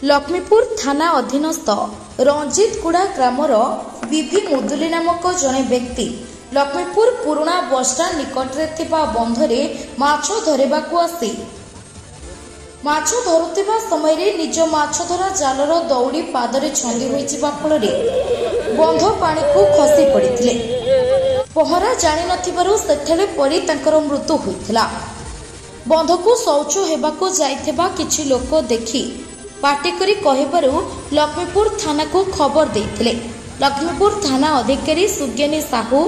लक्ष्मीपुर थाना अधीनस्थ रंजीतगुड़ा ग्रामर विभि मुदुली नामक जड़े व्यक्ति लक्ष्मीपुर पुराना बसस्टाण्ड निकटरे थिबा बंधरे माछ धरिबाकू आसी माछ धरुथिबा समय रे निज माछ धरा जालर दौड़ी पादरे छंदी होइजिबा फଳରେ बंध पानी को खसी पड़िथिले। पहरा जानि नथिबारु सेठले परि तांकर मृत्यु होइथिला। बंध को शौच हेबाकू जाइथिबा किछि लोक देखि पाटी करी कहिबारु लक्ष्मीपुर थाना को खबर देइथिले। लक्ष्मीपुर थाना अधिकारी सुज्ञानी साहू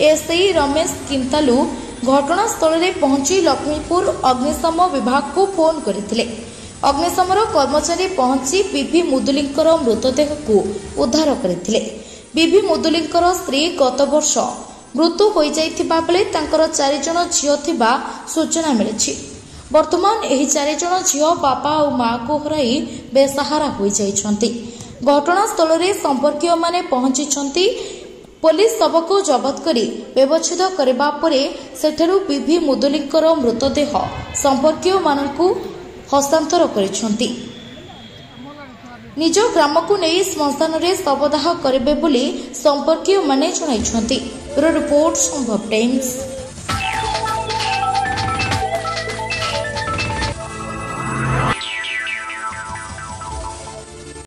एसआई रमेश किंतालू घटनास्थल में पहुंची लक्ष्मीपुर अग्निशम विभाग को फोन करथिले। अग्निशमर कर्मचारी पहुंची बीबी मुदुलींकर मृतदेह को उद्धार करथिले। बीबी मुदुलींकर स्त्री गत वर्ष मृत्यु हो जाइथिबा बेले तांकर 4 जण झियो थिबा सूचना मिलिछि। वर्तमान एही 4 जण झियो बापा और मां को हराई बेसहारा हो जाइछंती। घटनास्थल में संपर्कीय माने पहुंची पुलिस शव को जबत करी व्यवच्छेद करबा परे सेठरू बीबी मुदुलींकर मृतदेह संपर्कीय मानकू हस्तांतर करिसंती। निज ग्राम को नहीं श्मशान रे शवदाह करेबे बोली संपर्कीय माने जणाइछंती। रिपोर्ट संभव टाइम्स।